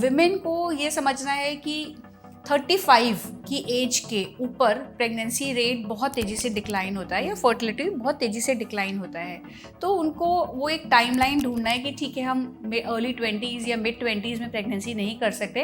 Women को ये समझना है कि 35 की एज के ऊपर प्रेगनेंसी रेट बहुत तेज़ी से डिक्लाइन होता है या फर्टिलिटी बहुत तेज़ी से डिक्लाइन होता है। तो उनको वो एक टाइमलाइन ढूंढना है कि ठीक है, हम अर्ली 20s या मिड 20s में प्रेगनेंसी नहीं कर सकते,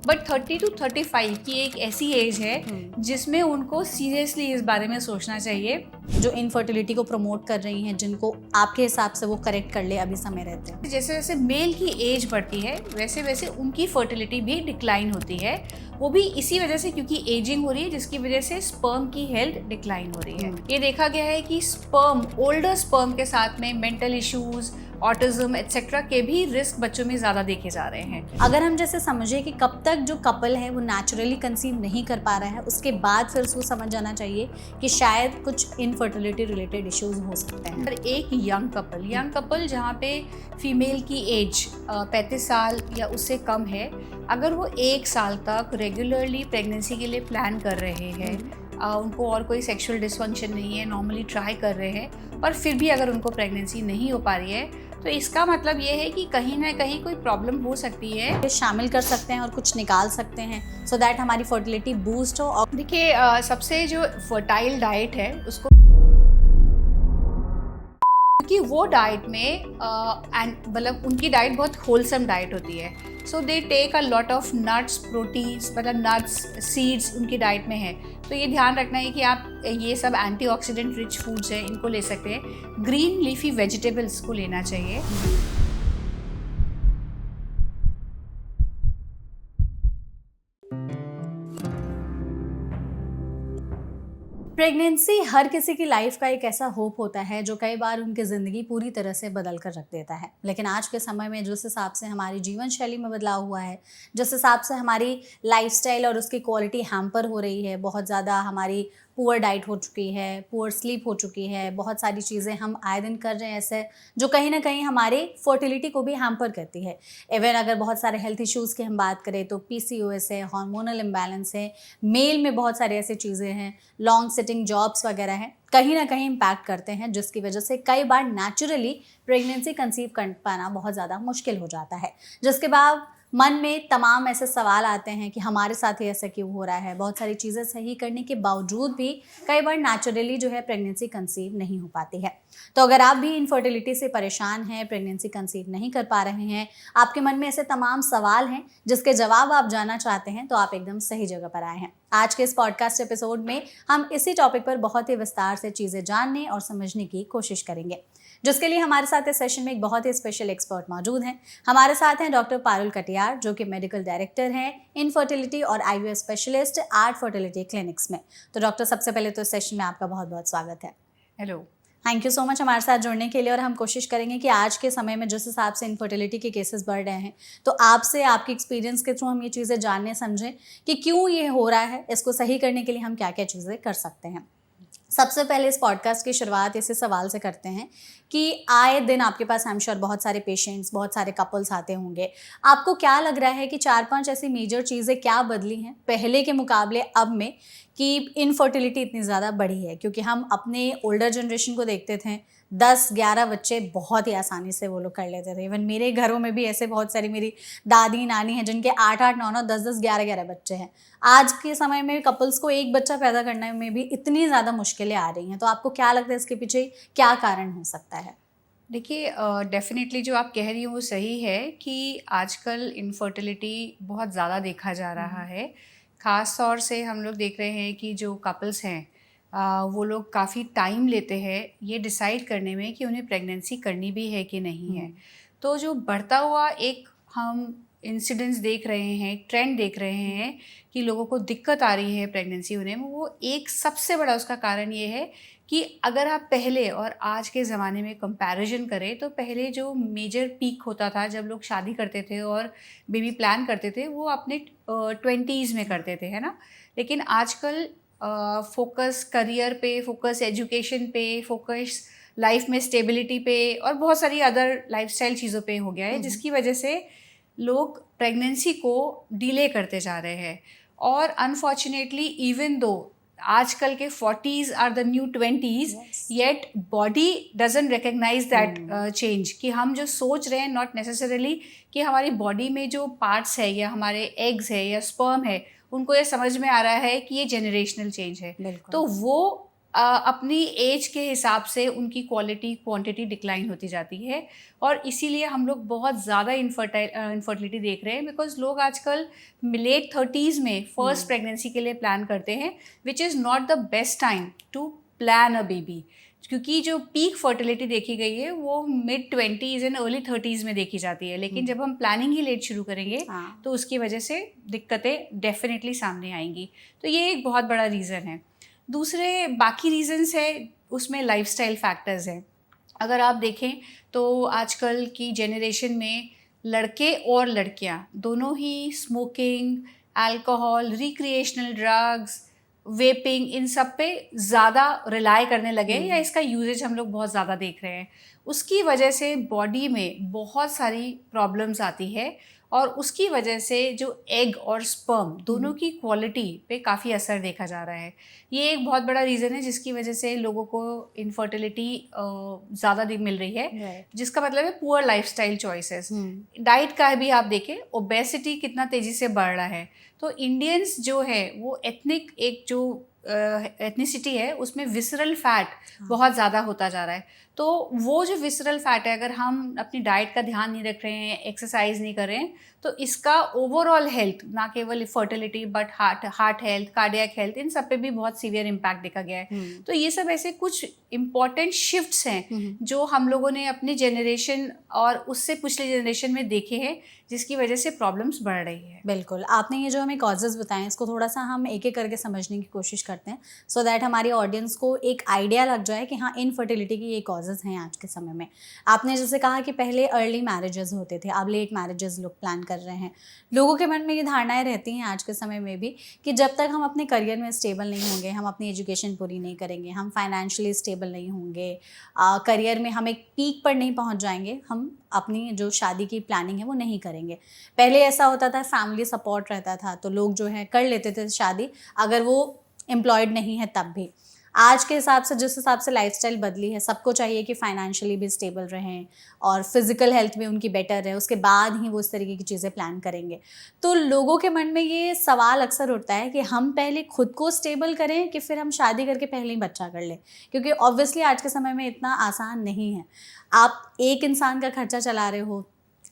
बट 30 to 35 की एक ऐसी एज है जिसमें उनको सीरियसली इस बारे में सोचना चाहिए। जो इनफर्टिलिटी को प्रमोट कर रही हैं, जिनको आपके हिसाब से वो करेक्ट कर ले अभी समय रहते हैं। जैसे जैसे मेल की एज बढ़ती है वैसे वैसे उनकी फर्टिलिटी भी डिक्लाइन होती है, वो भी इसी वजह से क्योंकि एजिंग हो रही है, जिसकी वजह से स्पर्म की हेल्थ डिक्लाइन हो रही है। ये देखा गया है कि ओल्डर स्पर्म के साथ में मेंटल इश्यूज, ऑटिज्म एटसेट्रा के भी रिस्क बच्चों में ज़्यादा देखे जा रहे हैं। अगर हम जैसे समझे कि कब तक जो कपल है वो नेचुरली कंसीव नहीं कर पा रहा है, उसके बाद फिर उसको समझ जाना चाहिए कि शायद कुछ इनफर्टिलिटी रिलेटेड इश्यूज हो सकते हैं। पर एक यंग कपल जहाँ पे फीमेल की एज 35 साल या उससे कम है, अगर वो 1 साल तक रेगुलरली प्रेगनेंसी के लिए प्लान कर रहे हैं, उनको और कोई सेक्सुअल डिसफंक्शन नहीं है, नॉर्मली ट्राई कर रहे हैं, पर फिर भी अगर उनको प्रेगनेंसी नहीं हो पा रही है, तो इसका मतलब ये है कि कहीं ना कहीं कोई प्रॉब्लम हो सकती है। शामिल कर सकते हैं और कुछ निकाल सकते हैं सो दैट हमारी फर्टिलिटी बूस्ट हो। और देखिए, सबसे जो फर्टाइल डाइट है उसको, क्योंकि वो डाइट में मतलब उनकी डाइट बहुत होलसम डाइट होती है, so they take a lot of nuts, proteins, मतलब नट्स, सीड्स उनकी डाइट में है। तो ये ध्यान रखना है कि आप ये सब एंटीऑक्सीडेंट रिच फूड्स हैं, इनको ले सकते हैं। ग्रीन लीफी वेजिटेबल्स को लेना चाहिए। प्रेगनेंसी हर किसी की लाइफ का एक ऐसा होप होता है जो कई बार उनकी ज़िंदगी पूरी तरह से बदल कर रख देता है। लेकिन आज के समय में जिस हिसाब से हमारी जीवन शैली में बदलाव हुआ है, जिस हिसाब से हमारी लाइफस्टाइल और उसकी क्वालिटी हैम्पर हो रही है, बहुत ज़्यादा हमारी पुअर डाइट हो चुकी है, पुअर स्लीप हो चुकी है, बहुत सारी चीज़ें हम आए दिन कर रहे हैं ऐसे जो कहीं ना कहीं हमारे फर्टिलिटी को भी हैम्पर करती है। इवन अगर बहुत सारे हेल्थ इश्यूज़ की हम बात करें तो PCOS है, हार्मोनल इम्बैलेंस है, मेल में बहुत सारी ऐसी चीज़ें हैं, लॉन्ग सिटिंग जॉब्स वगैरह हैं, कहीं ना कहीं इम्पैक्ट करते हैं, जिसकी वजह से कई बार नेचुरली प्रेगनेंसी कंसीव कर पाना बहुत ज़्यादा मुश्किल हो जाता है। जिसके बाद मन में तमाम ऐसे सवाल आते हैं कि हमारे साथ ही ऐसा क्यों हो रहा है। बहुत सारी चीज़ें सही करने के बावजूद भी कई बार नेचुरली जो है प्रेगनेंसी कंसीव नहीं हो पाती है। तो अगर आप भी इनफर्टिलिटी से परेशान हैं, प्रेगनेंसी कंसीव नहीं कर पा रहे हैं, आपके मन में ऐसे तमाम सवाल हैं जिसके जवाब आप जानना चाहते हैं, तो आप एकदम सही जगह पर आए हैं। आज के इस पॉडकास्ट एपिसोड में हम इसी टॉपिक पर बहुत ही विस्तार से चीज़ें जानने और समझने की कोशिश करेंगे, जिसके लिए हमारे साथ इस सेशन में एक बहुत ही स्पेशल एक्सपर्ट मौजूद हैं। हमारे साथ हैं डॉक्टर पारुल कटियार, जो कि मेडिकल डायरेक्टर हैं इनफर्टिलिटी और IVF specialist art fertility clinics में। तो डॉक्टर, सबसे पहले तो इस सेशन में आपका बहुत बहुत स्वागत है। Hello, thank you so much हमारे साथ जुड़ने के लिए। और हम कोशिश करेंगे कि आज के समय में जिस हिसाब से इनफर्टिलिटी के केसेस बढ़ रहे हैं, तो आपसे, आपके एक्सपीरियंस के थ्रू हम ये चीज़ें जानने समझें कि क्यों ये हो रहा है, इसको सही करने के लिए हम क्या क्या चीज़ें कर सकते हैं। सबसे पहले इस पॉडकास्ट की शुरुआत इसी सवाल से करते हैं कि आए दिन आपके पास आई एम श्योर बहुत सारे पेशेंट्स, बहुत सारे कपल्स आते होंगे। आपको क्या लग रहा है कि 4-5 ऐसी मेजर चीज़ें क्या बदली हैं पहले के मुकाबले अब में कि इनफर्टिलिटी इतनी ज़्यादा बढ़ी है? क्योंकि हम अपने ओल्डर जनरेशन को देखते थे, 10-11 बच्चे बहुत ही आसानी से वो लोग कर लेते थे। इवन मेरे घरों में भी ऐसे बहुत सारी मेरी दादी नानी हैं जिनके 8-8, 9-9, 10-10, 11-11 बच्चे हैं। आज के समय में कपल्स को एक बच्चा पैदा करने में भी इतनी ज़्यादा मुश्किलें आ रही हैं। तो आपको क्या लगता है इसके पीछे क्या कारण हो सकता है? देखिए, डेफिनेटली जो आप कह रही हो वो सही है कि आजकल इनफर्टिलिटी बहुत ज़्यादा देखा जा रहा है। ख़ास तौर से हम लोग देख रहे हैं कि जो कपल्स हैं, वो लोग काफ़ी टाइम लेते हैं ये डिसाइड करने में कि उन्हें प्रेगनेंसी करनी भी है कि नहीं है। तो जो बढ़ता हुआ एक हम इंसिडेंट्स देख रहे हैं, ट्रेंड देख रहे हैं कि लोगों को दिक्कत आ रही है प्रेगनेंसी होने में, वो एक सबसे बड़ा उसका कारण ये है कि अगर आप पहले और आज के ज़माने में कंपैरिजन करें, तो पहले जो मेजर पीक होता था जब लोग शादी करते थे और बेबी प्लान करते थे, वो अपने 20s में करते थे, है ना। लेकिन आजकल फोकस करियर पे, फोकस एजुकेशन पे, फोकस लाइफ में स्टेबिलिटी पे और बहुत सारी अदर लाइफस्टाइल चीज़ों पे हो गया है, जिसकी वजह से लोग प्रेगनेंसी को डिले करते जा रहे हैं। और अनफॉर्चुनेटली इवन दो आजकल के 40s are the new 20s, yet body doesn't recognise that change, कि हम जो सोच रहे हैं नॉट नेसेसरली कि हमारी बॉडी में जो पार्ट्स है या हमारे एग्स है या स्पर्म है, उनको ये समझ में आ रहा है कि ये जनरेशनल चेंज है। तो वो अपनी एज के हिसाब से उनकी क्वालिटी क्वांटिटी डिक्लाइन होती जाती है, और इसीलिए हम लोग बहुत ज़्यादा इनफर्टिलिटी देख रहे हैं, बिकॉज लोग आजकल लेट 30s में फर्स्ट प्रेगनेंसी के लिए प्लान करते हैं, which is not the best time to plan a baby, क्योंकि जो पीक फर्टिलिटी देखी गई है वो mid 20s and early 30s में देखी जाती है। लेकिन जब हम प्लानिंग ही लेट शुरू करेंगे तो उसकी वजह से दिक्कतें डेफिनेटली सामने आएंगी। तो ये एक बहुत बड़ा रीज़न है। दूसरे बाकी रीजंस है, उसमें लाइफस्टाइल फैक्टर्स हैं। अगर आप देखें तो आजकल की जनरेशन में लड़के और लड़कियां दोनों ही smoking, alcohol, recreational drugs, vaping, इन सब पे ज़्यादा रिलाई करने लगे, या इसका यूजेज हम लोग बहुत ज़्यादा देख रहे हैं। उसकी वजह से बॉडी में बहुत सारी प्रॉब्लम्स आती है, और उसकी वजह से जो एग और स्पर्म दोनों की क्वालिटी पे काफ़ी असर देखा जा रहा है। ये एक बहुत बड़ा रीज़न है जिसकी वजह से लोगों को इनफर्टिलिटी ज़्यादा मिल रही है, जिसका मतलब है पुअर लाइफस्टाइल चॉइसेस। डाइट का भी आप देखें, ओबेसिटी कितना तेज़ी से बढ़ रहा है। तो इंडियंस जो है वो एथनिक एक जो एथनिसिटी है उसमें विसरल फैट बहुत ज़्यादा होता जा रहा है। तो वो जो विसरल फैट है, अगर हम अपनी डाइट का ध्यान नहीं रख रहे हैं, एक्सरसाइज नहीं कर रहे हैं, तो इसका ओवरऑल हेल्थ, ना केवल fertility but heart health, cardiac health, इन सब पे भी बहुत सीवियर इम्पैक्ट देखा गया है। तो ये सब ऐसे कुछ इम्पॉर्टेंट शिफ्ट्स हैं जो हम लोगों ने अपनी जनरेशन और उससे पिछले जनरेशन में देखे हैं, जिसकी वजह से प्रॉब्लम्स बढ़ रही है। बिल्कुल, आपने ये जो हमें कॉजेज़ बताएं, इसको थोड़ा सा हम एक एक करके समझने की कोशिश करते हैं, सो दैट हमारी ऑडियंस को एक आइडिया लग जाए कि हाँ, इनफर्टिलिटी की ये कॉजेज़ हैं आज के समय में। आपने जैसे कहा कि पहले अर्ली मैरिजेस होते थे, अब लेट मैरिजेस लोग प्लान कर रहे हैं। लोगों के मन में ये धारणाएं रहती हैं आज के समय में भी कि जब तक हम अपने करियर में स्टेबल नहीं होंगे, हम अपनी एजुकेशन पूरी नहीं करेंगे, हम फाइनेंशियली स्टेबल नहीं होंगे, करियर में हम एक पीक पर नहीं पहुंच जाएंगे, हम अपनी जो शादी की प्लानिंग है वो नहीं करेंगे। पहले ऐसा होता था, फैमिली सपोर्ट रहता था, तो लोग जो है कर लेते थे शादी, अगर वो एम्प्लॉयड नहीं है तब भी। आज के हिसाब से, जिस हिसाब से लाइफस्टाइल बदली है, सबको चाहिए कि फाइनेंशियली भी स्टेबल रहें और फिजिकल हेल्थ भी उनकी बेटर है, उसके बाद ही वो इस तरीके की चीज़ें प्लान करेंगे। तो लोगों के मन में ये सवाल अक्सर उठता है कि हम पहले खुद को स्टेबल करें कि फिर हम शादी करके पहले ही बच्चा कर लें, क्योंकि ऑब्वियसली आज के समय में इतना आसान नहीं है। आप एक इंसान का खर्चा चला रहे हो,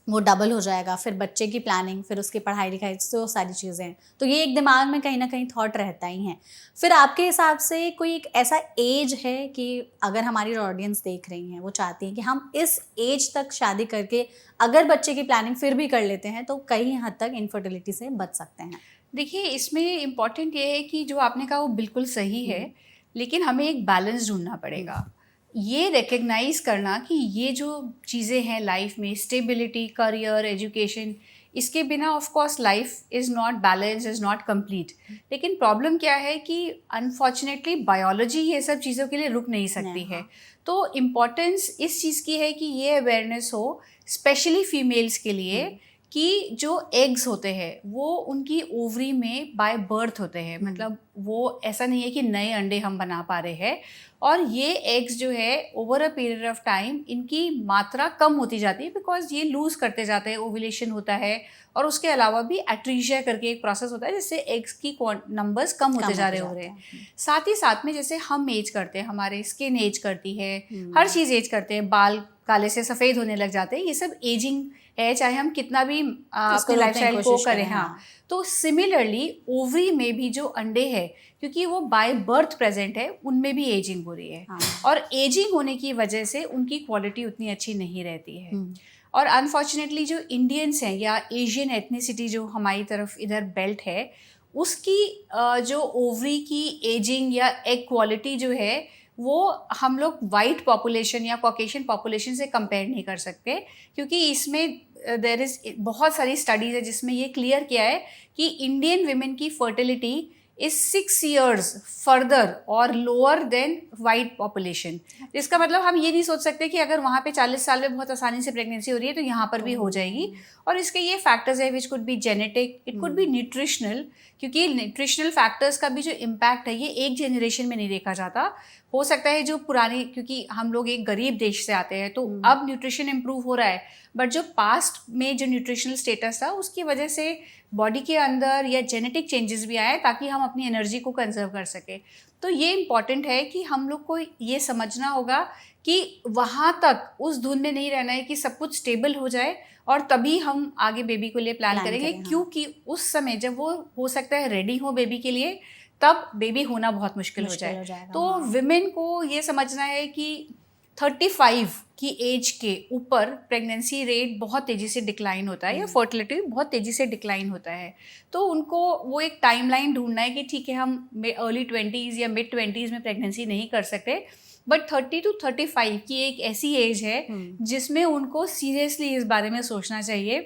वो डबल हो जाएगा, फिर बच्चे की प्लानिंग, फिर उसकी पढ़ाई लिखाई, तो सारी चीज़ें हैं। तो ये एक दिमाग में कहीं ना कहीं थॉट रहता ही है। फिर आपके हिसाब से कोई एक ऐसा एज है कि अगर हमारी ऑडियंस देख रही हैं, वो चाहती हैं कि हम इस एज तक शादी करके अगर बच्चे की प्लानिंग फिर भी कर लेते हैं तो कहीं हद तक इनफर्टिलिटी से बच सकते हैं? देखिए, इसमें इम्पॉर्टेंट ये है कि जो आपने कहा वो बिल्कुल सही है, लेकिन हमें एक बैलेंस ढूंढना पड़ेगा। ये रिकग्नाइज करना कि ये जो चीज़ें हैं लाइफ में, स्टेबिलिटी, करियर, एजुकेशन, इसके बिना of course life is not balance, is not complete. लेकिन प्रॉब्लम क्या है कि अनफॉर्चुनेटली बायोलॉजी ये सब चीज़ों के लिए रुक नहीं सकती है। तो इम्पॉर्टेंस इस चीज़ की है कि ये अवेयरनेस हो, स्पेशली फीमेल्स के लिए, कि जो एग्स होते हैं वो उनकी ओवरी में बाय बर्थ होते हैं। मतलब वो ऐसा नहीं है कि नए अंडे हम बना पा रहे हैं, और ये एग्स जो है over a period of time इनकी मात्रा कम होती जाती है, बिकॉज ये लूज़ करते जाते हैं, ओव्यूलेशन होता है, और उसके अलावा भी एट्रीशिया करके एक प्रोसेस होता है जिससे एग्स की नंबर्स कम होते जा रहे हो रहे हैं। साथ ही साथ में जैसे हम एज करते हैं, हमारे स्किन एज करती है, हर चीज़ एज करते हैं, बाल काले से सफ़ेद होने लग जाते हैं, ये सब एजिंग है, चाहे हम कितना भी अपने लाइफस्टाइल को करें। हाँ, तो सिमिलरली ओवरी में भी जो अंडे हैं, क्योंकि वो बाय बर्थ प्रेजेंट है, उनमें भी एजिंग हो रही है। और एजिंग होने की वजह से उनकी क्वालिटी उतनी अच्छी नहीं रहती है। और अनफॉर्चुनेटली जो इंडियंस हैं या एशियन एथनिसिटी जो हमारी तरफ इधर बेल्ट है, उसकी जो ओवरी की एजिंग या एग क्वालिटी जो है वो हम लोग वाइट पॉपुलेशन या कॉकेशियन पॉपुलेशन से कंपेयर नहीं कर सकते, क्योंकि इसमें देयर इज़ बहुत सारी स्टडीज़ है जिसमें ये क्लियर किया है कि इंडियन विमेन की fertility is 6 years further or lower than white population. इसका मतलब हम ये नहीं सोच सकते कि अगर वहाँ पे 40 साल में बहुत आसानी से प्रेगनेंसी हो रही है तो यहाँ पर भी हो जाएगी. और इसके ये फैक्टर्स है which could be genetic, it could be nutritional, क्योंकि न्यूट्रिशनल फैक्टर्स का भी जो इम्पैक्ट है ये एक जनरेशन में नहीं देखा जाता. हो सकता है जो पुरानी, क्योंकि हम लोग एक गरीब देश से आते हैं तो अब न्यूट्रिशन इम्प्रूव हो रहा है, बट जो पास्ट में जो न्यूट्रिशनल स्टेटस था उसकी वजह से बॉडी के अंदर या जेनेटिक चेंजेस भी आए ताकि हम अपनी एनर्जी को कंजर्व कर सके. तो ये इम्पॉर्टेंट है कि हम लोग को ये समझना होगा कि वहाँ तक उस धुन में नहीं रहना है कि सब कुछ स्टेबल हो जाए और तभी हम आगे बेबी को लिए प्लान करेंगे. क्योंकि उस समय जब वो हो सकता है रेडी हो बेबी के लिए, तब बेबी होना बहुत मुश्किल हो जाए. तो विमेन को ये समझना है कि 35 की एज के ऊपर प्रेगनेंसी रेट बहुत तेज़ी से डिक्लाइन होता है या फर्टिलिटी बहुत तेज़ी से डिक्लाइन होता है. तो उनको वो एक टाइमलाइन ढूंढना है कि ठीक है हम अर्ली 20s या मिड 20s में प्रेगनेंसी नहीं कर सकते, बट 30 to 35 की एक ऐसी एज है जिसमें उनको सीरियसली इस बारे में सोचना चाहिए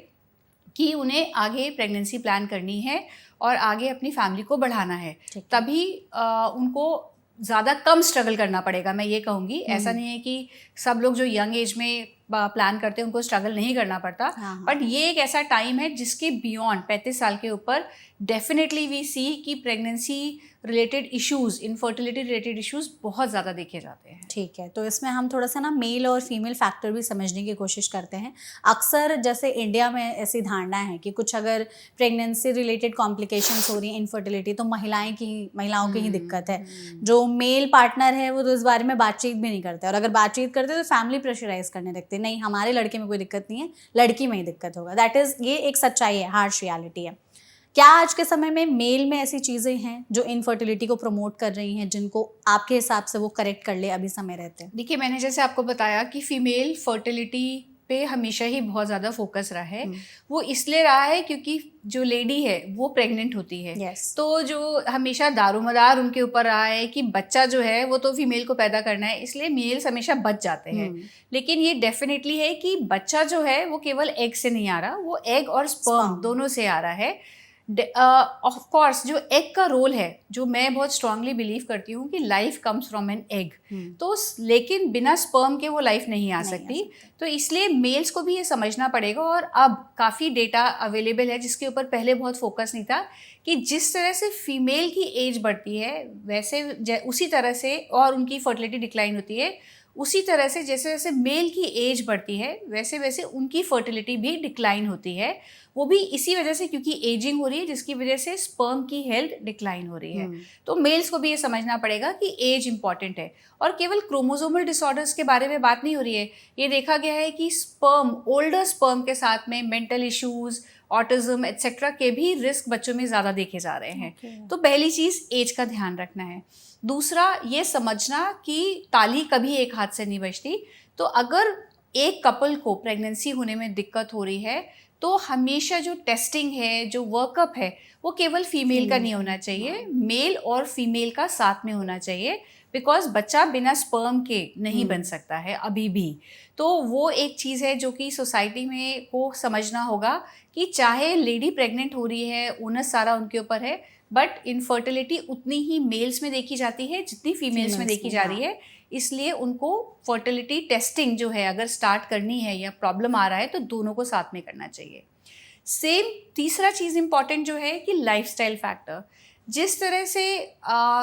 कि उन्हें आगे प्रेगनेंसी प्लान करनी है और आगे अपनी फैमिली को बढ़ाना है. तभी उनको ज़्यादा कम स्ट्रगल करना पड़ेगा, मैं ये कहूँगी. ऐसा नहीं है कि सब लोग जो यंग एज में प्लान करते हैं उनको स्ट्रगल नहीं करना पड़ता, बट ये एक ऐसा टाइम है जिसके बियॉन्ड 35 साल के ऊपर डेफिनेटली वी सी कि pregnancy related issues, infertility related issues बहुत ज़्यादा देखे जाते हैं. ठीक है, तो इसमें हम थोड़ा सा ना मेल और फीमेल फैक्टर भी समझने की कोशिश करते हैं. अक्सर जैसे इंडिया में ऐसी धारणा है कि कुछ अगर प्रेगनेंसी रिलेटेड कॉम्प्लिकेशंस हो रही हैं, इनफर्टिलिटी, तो महिलाओं की ही दिक्कत है. जो मेल पार्टनर है वो तो इस बारे में बातचीत भी नहीं करते, और अगर बातचीत करते तो फैमिली प्रेशराइज करने लगते, नहीं हमारे लड़के में कोई दिक्कत नहीं है, लड़की में ही दिक्कत होगा. दैट इज़, ये एक सच्चाई है, हार्श रियलिटी है. क्या आज के समय में मेल में ऐसी चीज़ें हैं जो इनफर्टिलिटी को प्रमोट कर रही हैं, जिनको आपके हिसाब से वो करेक्ट कर ले अभी समय रहते हैं? देखिए, मैंने जैसे आपको बताया कि फीमेल फर्टिलिटी पे हमेशा ही बहुत ज़्यादा फोकस रहा है. वो इसलिए रहा है क्योंकि जो लेडी है वो प्रेग्नेंट होती है. तो जो हमेशा दारोमदार उनके ऊपर रहा है कि बच्चा जो है वो तो फीमेल को पैदा करना है, इसलिए मेल्स हमेशा बच जाते हैं. लेकिन ये डेफिनेटली है कि बच्चा जो है वो केवल एग से नहीं आ रहा, वो एग और स्पर्म दोनों से आ रहा है. ऑफ कोर्स जो एग का रोल है, जो मैं बहुत स्ट्रांगली बिलीव करती हूँ कि life comes from an egg, तो लेकिन बिना स्पर्म के वो लाइफ नहीं आ सकती. तो इसलिए मेल्स को भी ये समझना पड़ेगा. और अब काफ़ी डेटा अवेलेबल है जिसके ऊपर पहले बहुत फोकस नहीं था, कि जिस तरह से फीमेल की एज बढ़ती है वैसे उसी तरह से, और उनकी फर्टिलिटी डिक्लाइन होती है, उसी तरह से जैसे जैसे मेल की एज बढ़ती है वैसे वैसे उनकी फर्टिलिटी भी डिक्लाइन होती है. वो भी इसी वजह से, क्योंकि एजिंग हो रही है जिसकी वजह से स्पर्म की हेल्थ डिक्लाइन हो रही है. तो मेल्स को भी ये समझना पड़ेगा कि एज इंपॉर्टेंट है. और केवल क्रोमोसोमल डिसऑर्डर्स के बारे में बात नहीं हो रही है. ये देखा गया है कि ओल्डर स्पर्म के साथ में मेंटल इश्यूज, ऑटिज्म एट्सेट्रा के भी रिस्क बच्चों में ज़्यादा देखे जा रहे हैं. तो पहली चीज़ एज का ध्यान रखना है. दूसरा, ये समझना कि ताली कभी एक हाथ से नहीं बजती. तो अगर एक कपल को प्रेगनेंसी होने में दिक्कत हो रही है तो हमेशा जो टेस्टिंग है, जो वर्कअप है, वो केवल फीमेल का नहीं होना चाहिए, मेल और फीमेल का साथ में होना चाहिए. बिकॉज बच्चा बिना स्पर्म के नहीं बन सकता है अभी भी. तो वो एक चीज़ है जो कि सोसाइटी में को समझना होगा कि चाहे लेडी प्रेग्नेंट हो रही है, ओनस सारा उनके ऊपर है, बट इनफर्टिलिटी उतनी ही मेल्स में देखी जाती है जितनी फीमेल्स में देखी जा रही है. इसलिए उनको फर्टिलिटी टेस्टिंग जो है अगर स्टार्ट करनी है या प्रॉब्लम आ रहा है तो दोनों को साथ में करना चाहिए. सेम तीसरा चीज़ इम्पॉर्टेंट जो है कि लाइफस्टाइल फैक्टर. जिस तरह से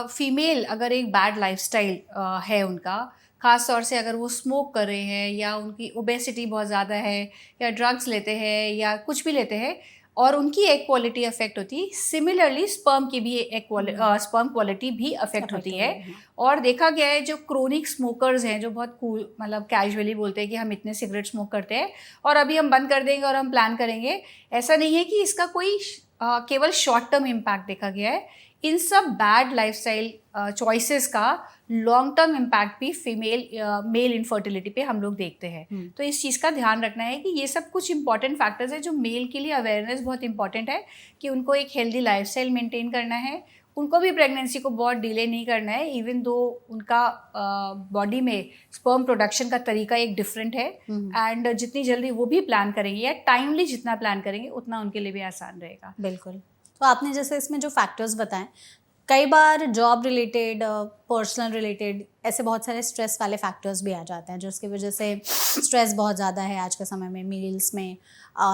फीमेल अगर एक बैड लाइफस्टाइल है उनका, ख़ास तौर से अगर वो स्मोक कर रहे हैं या उनकी ओबेसिटी बहुत ज़्यादा है या ड्रग्स लेते हैं या कुछ भी लेते हैं, और उनकी एग क्वालिटी अफेक्ट होती है, सिमिलरली स्पर्म की भी स्पर्म क्वालिटी भी अफेक्ट होती है. और देखा गया है जो क्रोनिक स्मोकर्स हैं, जो बहुत कूल मतलब कैजुअली बोलते हैं कि हम इतने सिगरेट स्मोक करते हैं और अभी हम बंद कर देंगे और हम प्लान करेंगे, ऐसा नहीं है कि इसका कोई केवल शॉर्ट टर्म इम्पैक्ट देखा गया है. इन सब बैड लाइफस्टाइल चॉइसेस का लॉन्ग टर्म इम्पैक्ट भी मेल इनफर्टिलिटी पे हम लोग देखते हैं. तो इस चीज़ का ध्यान रखना है कि ये सब कुछ इंपॉर्टेंट फैक्टर्स है जो मेल के लिए अवेयरनेस बहुत इंपॉर्टेंट है, कि उनको एक हेल्दी लाइफस्टाइल मेंटेन करना है, उनको भी प्रेगनेंसी को बहुत डिले नहीं करना है, इवन दो उनका बॉडी में स्पर्म प्रोडक्शन का तरीका एक डिफरेंट है. एंड जितनी जल्दी वो भी प्लान करेंगे या टाइमली जितना प्लान करेंगे उतना उनके लिए भी आसान रहेगा. बिल्कुल. तो आपने जैसे इसमें जो फैक्टर्स बताएं, कई बार जॉब रिलेटेड, पर्सनल रिलेटेड ऐसे बहुत सारे स्ट्रेस वाले फैक्टर्स भी आ जाते हैं जिसकी वजह से स्ट्रेस बहुत ज़्यादा है आज के समय में। मील्स में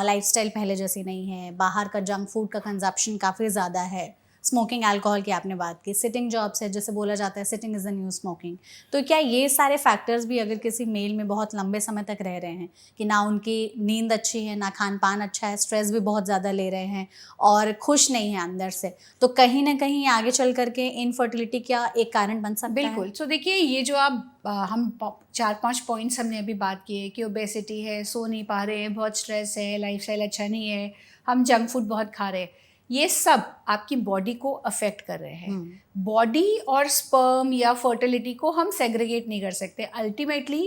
लाइफस्टाइल पहले जैसी नहीं है, बाहर का जंक फूड का कंजप्शन काफ़ी ज़्यादा है, स्मोकिंग अल्कोहल की आपने बात की, सिटिंग जॉब्स है जैसे बोला जाता है sitting is the new smoking. तो क्या ये सारे फैक्टर्स भी अगर किसी मेल में बहुत लंबे समय तक रह रहे हैं कि ना उनकी नींद अच्छी है, ना खान पान अच्छा है, स्ट्रेस भी बहुत ज़्यादा ले रहे हैं और खुश नहीं है अंदर से, तो कहीं ना कहीं आगे चल करके इनफर्टिलिटी का एक कारण बन सकता है? बिल्कुल। सो देखिए, ये जो आप हम 4-5 पॉइंट्स हमने अभी बात की है कि ओबेसिटी है, सो नहीं पा रहे हैं, बहुत स्ट्रेस है, लाइफस्टाइल अच्छा नहीं है, हम जंक फूड बहुत खा रहे हैं, ये सब आपकी बॉडी को अफेक्ट कर रहे हैं। बॉडी और स्पर्म या फर्टिलिटी को हम सेग्रीगेट नहीं कर सकते। Ultimately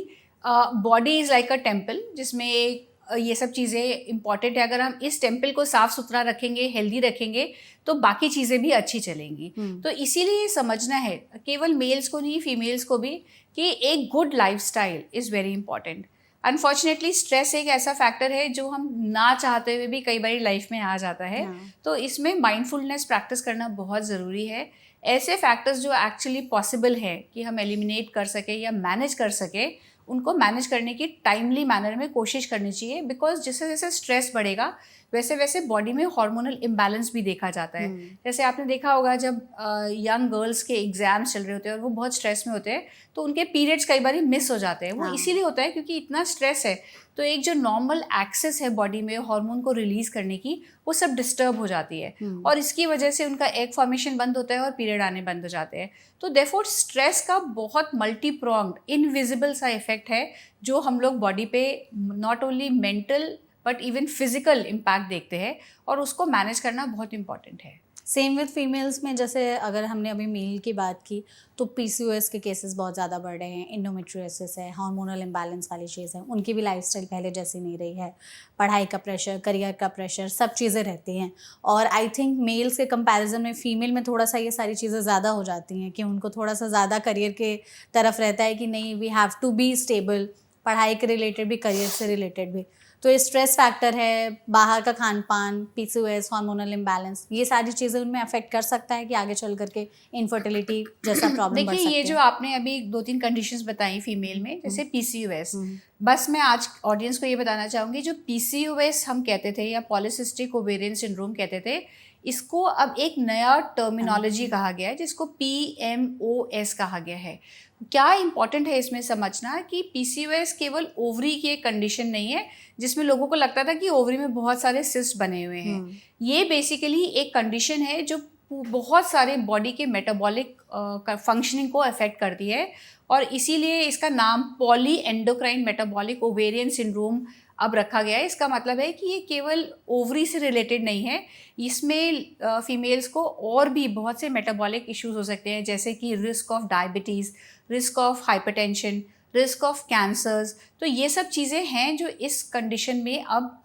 body is like a temple जिसमें ये सब चीज़ें इंपॉर्टेंट है। अगर हम इस टेम्पल को साफ सुथरा रखेंगे, हेल्दी रखेंगे, तो बाकी चीज़ें भी अच्छी चलेंगी। तो इसीलिए समझना है केवल मेल्स को नहीं, फीमेल्स को भी, कि एक good lifestyle is very important. Unfortunately stress एक ऐसा फैक्टर है जो हम ना चाहते हुए भी कई बार लाइफ में आ जाता है। तो इसमें माइंडफुलनेस प्रैक्टिस करना बहुत ज़रूरी है। ऐसे फैक्टर्स जो एक्चुअली पॉसिबल है कि हम एलिमिनेट कर सके या मैनेज कर सके, उनको मैनेज करने की टाइमली मैनर में कोशिश करनी चाहिए। बिकॉज जैसे जैसे स्ट्रेस बढ़ेगा वैसे वैसे बॉडी में हार्मोनल इम्बैलेंस भी देखा जाता है। जैसे आपने देखा होगा जब यंग गर्ल्स के एग्जाम्स चल रहे होते हैं और वो बहुत स्ट्रेस में होते हैं तो उनके पीरियड्स कई बार मिस हो जाते हैं। वो इसीलिए होता है क्योंकि इतना स्ट्रेस है, तो एक जो नॉर्मल एक्सेस है बॉडी में हार्मोन को रिलीज करने की, वो सब डिस्टर्ब हो जाती है और इसकी वजह से उनका एग फॉर्मेशन बंद होता है और पीरियड आने बंद हो जाते हैं। तो देयरफॉर स्ट्रेस का बहुत मल्टी प्रोंग्ड इनविजिबल सा इफेक्ट है जो हम लोग बॉडी पे not only mental but even physical impact देखते हैं और उसको मैनेज करना बहुत इंपॉर्टेंट है। सेम विद फीमेल्स में, जैसे अगर हमने अभी मेल की बात की तो पीसीओएस के केसेस बहुत ज़्यादा बढ़ रहे हैं, एंडोमेट्रियोसिस है, हार्मोनल इम्बैलेंस वाली चीज़ है, उनकी भी लाइफस्टाइल पहले जैसी नहीं रही है, पढ़ाई का प्रेशर, करियर का प्रेशर, सब चीज़ें रहती हैं। और आई थिंक मेल्स के कंपैरिजन में फीमेल में थोड़ा सा ये सारी चीज़ें ज़्यादा हो जाती हैं कि उनको थोड़ा सा ज़्यादा करियर के तरफ रहता है कि नहीं, we have to be stable, पढ़ाई के रिलेटेड भी, करियर से रिलेटेड भी। तो ये स्ट्रेस फैक्टर है, बाहर का खान पान, पीसीओएस, हार्मोनल इम्बैलेंस, ये सारी चीज़ें उनमें अफेक्ट कर सकता है कि आगे चल करके इनफर्टिलिटी जैसा प्रॉब्लम बढ़ सकती है। देखिए, ये जो आपने अभी 2-3 कंडीशंस बताई फीमेल में, जैसे पीसीओएस, बस मैं आज ऑडियंस को ये बताना चाहूँगी, जो पीसीओएस हम कहते थे या पॉलीसिस्टिक ओवेरियन सिंड्रोम कहते थे, इसको अब एक नया टर्मिनोलॉजी कहा गया है जिसको PMOS कहा गया है। क्या इंपॉर्टेंट है इसमें समझना कि पीसीओएस केवल ओवरी की एक कंडीशन नहीं है जिसमें लोगों को लगता था कि ओवरी में बहुत सारे सिस्ट बने हुए हैं। ये बेसिकली एक कंडीशन है जो बहुत सारे बॉडी के मेटाबॉलिक फंक्शनिंग को अफेक्ट करती है और इसीलिए इसका नाम poly endocrine metabolic ovarian syndrome अब रखा गया है। इसका मतलब है कि ये केवल ओवरी से रिलेटेड नहीं है, इसमें फीमेल्स को और भी बहुत से मेटाबॉलिक इश्यूज हो सकते हैं, जैसे कि risk of diabetes, risk of hypertension, risk of cancers. तो ये सब चीज़ें हैं जो इस कंडीशन में अब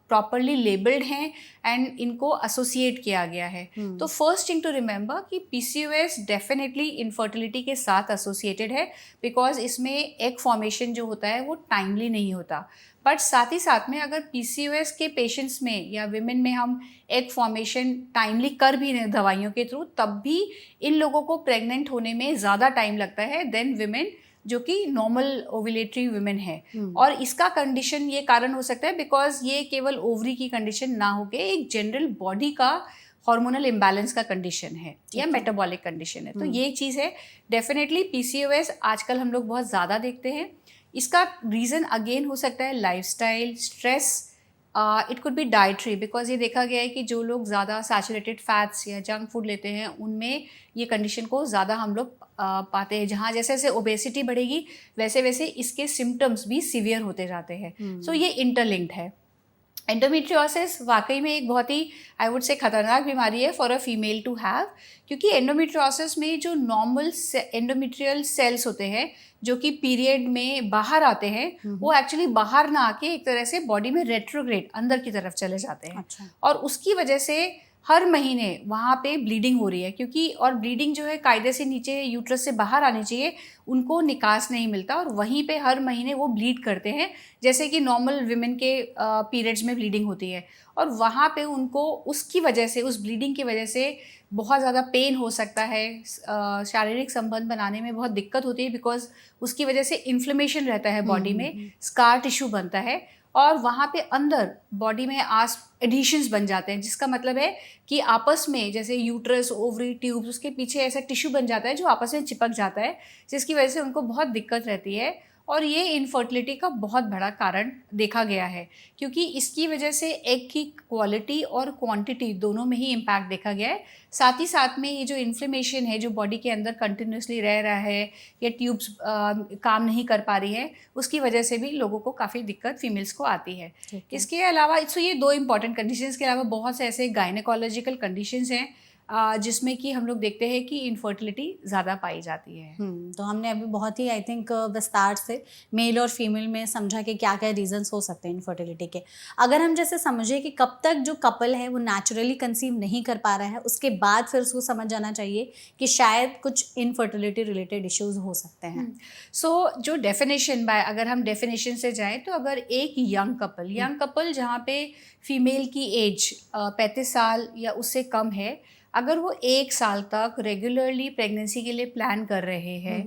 प्रॉपरली लेबल्ड हैं एंड इनको एसोसिएट किया गया है। तो फर्स्ट थिंग टू रिमेंबर कि पीसीओएस डेफिनेटली इनफर्टिलिटी के साथ एसोसिएटेड है, बिकॉज इसमें एग फॉर्मेशन जो होता है वो टाइमली नहीं होता। बट साथ ही साथ में अगर पीसीओएस के पेशेंट्स में या विमेन में हम एग फॉर्मेशन टाइमली कर भी रहे दवाइयों के थ्रू, तब भी इन लोगों को प्रेग्नेंट होने में ज़्यादा टाइम लगता है देन विमेन जो कि नॉर्मल ओव्यूलेटरी वुमेन है। और इसका कंडीशन ये कारण हो सकता है बिकॉज ये केवल ओवरी की कंडीशन ना होके एक जनरल बॉडी का हार्मोनल इम्बैलेंस का कंडीशन है या मेटाबॉलिक कंडीशन है। तो ये चीज़ है। डेफिनेटली पीसीओएस आजकल हम लोग बहुत ज़्यादा देखते हैं। इसका रीज़न अगेन हो सकता है lifestyle, stress, it could be dietary, because ये देखा गया है कि जो लोग ज़्यादा सैचुरेटेड फैट्स या जंक फूड लेते हैं उनमें ये कंडीशन को ज़्यादा हम लोग पाते हैं। जहाँ जैसे जैसे ओबेसिटी बढ़ेगी वैसे वैसे इसके सिम्टम्स भी सीवियर होते जाते हैं। सो ये इंटरलिंक्ड है। एंडोमेट्रियोसिस वाकई में एक बहुत ही आई वुड से खतरनाक बीमारी है for a female to have, क्योंकि एंडोमेट्रियोसिस में जो नॉर्मल एंडोमेट्रियल सेल्स होते हैं जो कि पीरियड में बाहर आते हैं वो एक्चुअली बाहर ना आके एक तरह से बॉडी में रेट्रोग्रेड अंदर की तरफ चले जाते हैं। और उसकी वजह से हर महीने वहाँ पे ब्लीडिंग हो रही है, क्योंकि और ब्लीडिंग जो है कायदे से नीचे यूट्रस से बाहर आनी चाहिए, उनको निकास नहीं मिलता और वहीं पे हर महीने वो ब्लीड करते हैं, जैसे कि नॉर्मल विमेन के पीरियड्स में ब्लीडिंग होती है। और वहाँ पे उनको उसकी वजह से, उस ब्लीडिंग की वजह से बहुत ज़्यादा पेन हो सकता है, शारीरिक संबंध बनाने में बहुत दिक्कत होती है, बिकॉज उसकी वजह से इन्फ्लेमेशन रहता है बॉडी में, स्कार टिश्यू बनता है और वहाँ पे अंदर बॉडी में एडिशंस बन जाते हैं, जिसका मतलब है कि आपस में जैसे यूट्रस, ओवरी, ट्यूब्स, उसके पीछे ऐसा टिश्यू बन जाता है जो आपस में चिपक जाता है, जिसकी वजह से उनको बहुत दिक्कत रहती है। और ये इनफर्टिलिटी का बहुत बड़ा कारण देखा गया है, क्योंकि इसकी वजह से एग की क्वालिटी और क्वांटिटी दोनों में ही इम्पैक्ट देखा गया है। साथ ही साथ में ये जो इन्फ्लेमेशन है जो बॉडी के अंदर कंटिन्यूसली रह रहा है या ट्यूब्स काम नहीं कर पा रही है, उसकी वजह से भी लोगों को काफ़ी दिक्कत फीमेल्स को आती है। इसके अलावा तो ये 2 इंपॉर्टेंट कंडीशंस के अलावा बहुत से ऐसे गायनेकोलॉजिकल कंडीशंस हैं जिसमें कि हम लोग देखते हैं कि इनफर्टिलिटी ज़्यादा पाई जाती है। तो हमने अभी बहुत ही आई थिंक विस्तार से मेल और फीमेल में समझा कि क्या क्या रीजंस हो सकते हैं इनफर्टिलिटी के। अगर हम जैसे समझे कि कब तक जो कपल है वो नेचुरली कंसीव नहीं कर पा रहा है, उसके बाद फिर उसको समझ जाना चाहिए कि शायद कुछ इनफर्टिलिटी रिलेटेड इश्यूज हो सकते हैं। सो जो डेफिनेशन बाय, अगर हम डेफिनेशन से जाएं तो अगर एक यंग कपल जहाँ पे फीमेल की एज 35 साल या उससे कम है, अगर वो 1 साल तक रेगुलरली प्रेगनेंसी के लिए प्लान कर रहे हैं,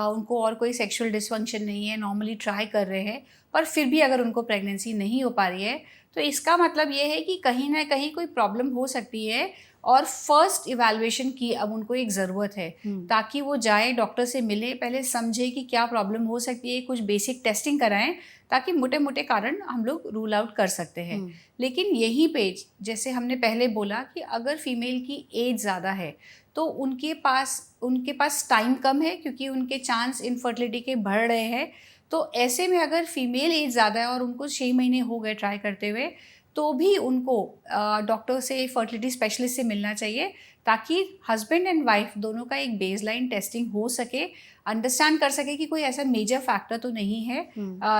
उनको और कोई सेक्सुअल डिसफंक्शन नहीं है, नॉर्मली ट्राई कर रहे हैं, पर फिर भी अगर उनको प्रेगनेंसी नहीं हो पा रही है, तो इसका मतलब ये है कि कहीं ना कहीं कोई प्रॉब्लम हो सकती है और फर्स्ट इवैल्यूएशन की अब उनको एक ज़रूरत है, ताकि वो जाए डॉक्टर से मिले, पहले समझे कि क्या प्रॉब्लम हो सकती है, कुछ बेसिक टेस्टिंग कराएं, ताकि मोटे मोटे कारण हम लोग रूल आउट कर सकते हैं। लेकिन यहीं पे जैसे हमने पहले बोला कि अगर फीमेल की एज ज़्यादा है तो उनके पास टाइम कम है, क्योंकि उनके चांस इनफर्टिलिटी के बढ़ रहे हैं। तो ऐसे में अगर फीमेल एज ज़्यादा है और उनको 6 महीने हो गए ट्राई करते हुए, तो भी उनको डॉक्टर से, फर्टिलिटी स्पेशलिस्ट से मिलना चाहिए, ताकि हस्बैंड एंड वाइफ दोनों का एक बेसलाइन टेस्टिंग हो सके, अंडरस्टैंड कर सके कि कोई ऐसा मेजर फैक्टर तो नहीं है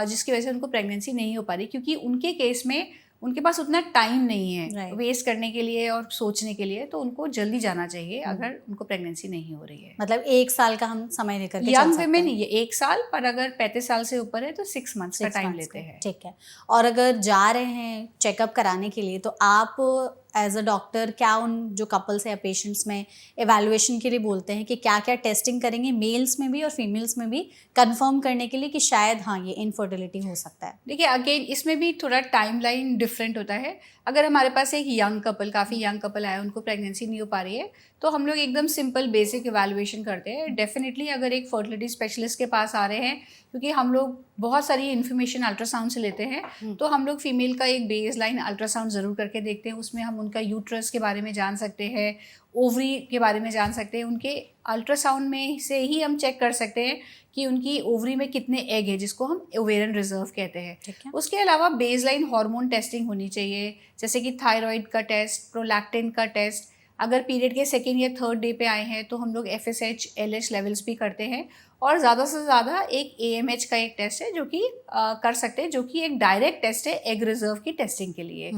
जिसकी वजह से उनको प्रेगनेंसी नहीं हो पा रही, क्योंकि उनके केस में उनके पास उतना टाइम नहीं है वेस्ट करने के लिए और सोचने के लिए, तो उनको जल्दी जाना चाहिए अगर उनको प्रेगनेंसी नहीं हो रही है। मतलब 1 साल का हम समय लेकर के यंग विमेन ये 1 साल, पर अगर 35 साल से ऊपर है तो 6 मंथ्स का टाइम लेते हैं। ठीक है। और अगर जा रहे हैं चेकअप कराने के लिए, तो आप एज अ डॉक्टर क्या उन जो कपल्स या पेशेंट्स में एवैल्यूएशन के लिए बोलते हैं कि क्या क्या टेस्टिंग करेंगे मेल्स में भी और फीमेल्स में भी, कंफर्म करने के लिए कि शायद हाँ ये इनफर्टिलिटी हो सकता है? देखिए, अगेन इसमें भी थोड़ा टाइमलाइन डिफरेंट होता है। अगर हमारे पास एक यंग कपल, काफ़ी यंग कपल आया, उनको प्रेगनेंसी नहीं हो पा रही है, तो हम लोग एकदम सिंपल बेसिक इवैल्यूएशन करते हैं। डेफिनेटली अगर एक फर्टिलिटी स्पेशलिस्ट के पास आ रहे हैं, क्योंकि हम लोग बहुत सारी इन्फॉर्मेशन अल्ट्रासाउंड से लेते हैं, तो हम लोग फीमेल का एक बेस लाइन अल्ट्रासाउंड ज़रूर करके देखते हैं। उसमें हम उनका यूट्रस के बारे में जान सकते हैं, ओवरी के बारे में जान सकते हैं। उनके अल्ट्रासाउंड में से ही हम चेक कर सकते हैं कि उनकी ओवरी में कितने एग है, जिसको हम ओवेरियन रिजर्व कहते हैं। उसके अलावा बेसलाइन हार्मोन टेस्टिंग होनी चाहिए, जैसे कि थायराइड का टेस्ट, प्रोलैक्टिन का टेस्ट। अगर पीरियड के 2nd या 3rd डे पे आए हैं तो हम लोग FSH, LH लेवल्स भी करते हैं। और ज़्यादा से ज़्यादा एक AMH का एक टेस्ट है जो कि कर सकते हैं, जो कि एक डायरेक्ट टेस्ट है एग रिजर्व की टेस्टिंग के लिए।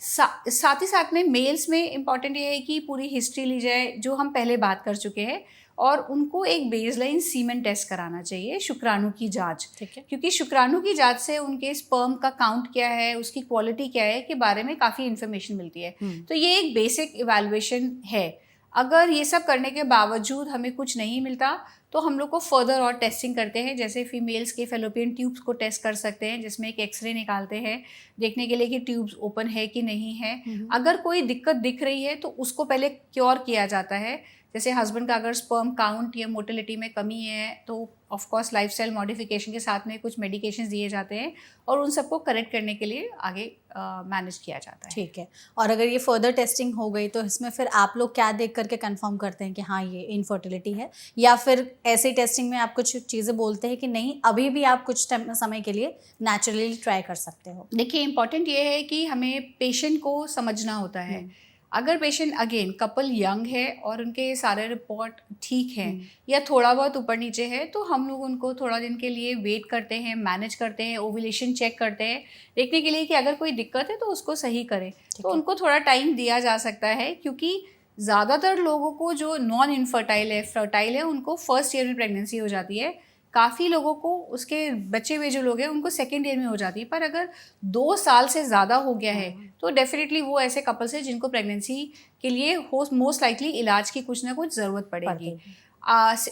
साथ ही साथ में मेल्स में इम्पॉर्टेंट ये है कि पूरी हिस्ट्री ली जाए, जो हम पहले बात कर चुके हैं, और उनको एक बेसलाइन सीमेन टेस्ट कराना चाहिए, शुक्राणु की जांच, क्योंकि शुक्राणु की जांच से उनके स्पर्म का काउंट क्या है, उसकी क्वालिटी क्या है के बारे में काफ़ी इन्फॉर्मेशन मिलती है। तो ये एक बेसिक इवैल्यूएशन है। अगर ये सब करने के बावजूद हमें कुछ नहीं मिलता, तो हम लोग को फर्दर और टेस्टिंग करते हैं, जैसे फीमेल्स के फेलोपियन ट्यूब्स को टेस्ट कर सकते हैं, जिसमें एक एक्सरे निकालते हैं देखने के लिए कि ट्यूब्स ओपन है कि नहीं है। अगर कोई दिक्कत दिख रही है तो उसको पहले क्योर किया जाता है। जैसे हस्बैंड का अगर स्पर्म काउंट या मोटिलिटी में कमी है, तो ऑफ कोर्स लाइफस्टाइल मॉडिफिकेशन के साथ में कुछ मेडिकेशंस दिए जाते हैं और उन सबको करेक्ट करने के लिए आगे मैनेज किया जाता है। ठीक है। और अगर ये फर्दर टेस्टिंग हो गई तो इसमें फिर आप लोग क्या देख करके कंफर्म करते हैं कि हाँ ये इनफर्टिलिटी है, या फिर ऐसी टेस्टिंग में आप कुछ चीज़ें बोलते हैं कि नहीं अभी भी आप कुछ समय के लिए नेचुरली ट्राई कर सकते हो? देखिए, इंपॉर्टेंट ये है कि हमें पेशेंट को समझना होता है। अगर पेशेंट अगेन कपल यंग है और उनके सारे रिपोर्ट ठीक हैं या थोड़ा बहुत ऊपर नीचे है, तो हम लोग उनको थोड़ा दिन के लिए वेट करते हैं, मैनेज करते हैं, ओव्यूलेशन चेक करते हैं, देखने के लिए कि अगर कोई दिक्कत है तो उसको सही करें। तो उनको थोड़ा टाइम दिया जा सकता है, क्योंकि ज़्यादातर लोगों को जो नॉन इनफर्टाइल है, फर्टाइल है, उनको फर्स्ट ईयर में प्रेगनेंसी हो जाती है। काफ़ी लोगों को, उसके बचे हुए जो लोग हैं उनको सेकेंड ईयर में हो जाती है। पर अगर 2 साल से ज़्यादा हो गया है तो डेफिनेटली वो ऐसे कपल्स हैं जिनको प्रेगनेंसी के लिए मोस्ट लाइकली इलाज की कुछ ना कुछ ज़रूरत पड़ेगी।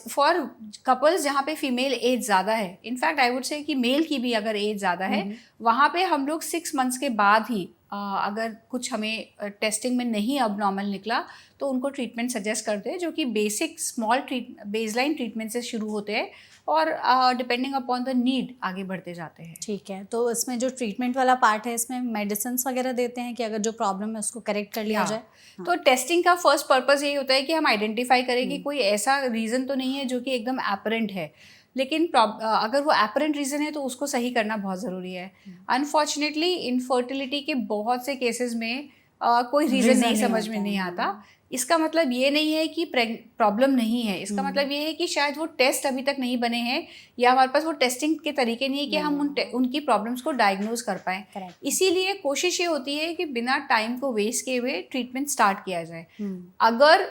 फॉर कपल्स जहाँ पे फीमेल एज ज़्यादा है, इनफैक्ट आई वुड से कि मेल की भी अगर एज ज़्यादा है, वहाँ पे हम लोग 6 मंथ्स के बाद ही अगर कुछ हमें टेस्टिंग में नहीं अब नॉर्मल निकला तो उनको ट्रीटमेंट सजेस्ट करते हैं, जो कि बेसिक स्मॉल बेसलाइन ट्रीटमेंट से शुरू होते हैं और डिपेंडिंग अपॉन द नीड आगे बढ़ते जाते हैं। ठीक है, तो इसमें जो ट्रीटमेंट वाला पार्ट है, इसमें मेडिसिन वगैरह देते हैं कि अगर जो प्रॉब्लम है उसको करेक्ट कर लिया जाए? तो टेस्टिंग का फर्स्ट पर्पस यही होता है कि हम आइडेंटिफाई करें कि कोई ऐसा रीज़न तो नहीं है जो कि एकदम एपरेंट है, लेकिन अगर वो एपरेंट रीज़न है तो उसको सही करना बहुत ज़रूरी है। अनफॉर्चुनेटली इनफर्टिलिटी के बहुत से केसेस में कोई रीज़न नहीं समझ में नहीं आता। इसका मतलब ये नहीं है कि प्रॉब्लम नहीं है, इसका मतलब ये है कि शायद वो टेस्ट अभी तक नहीं बने हैं या हमारे पास वो टेस्टिंग के तरीके नहीं है कि हम उनकी प्रॉब्लम्स को डायग्नोज कर पाएँ। इसीलिए कोशिश ये होती है कि बिना टाइम को वेस्ट किए हुए ट्रीटमेंट स्टार्ट किया जाए। अगर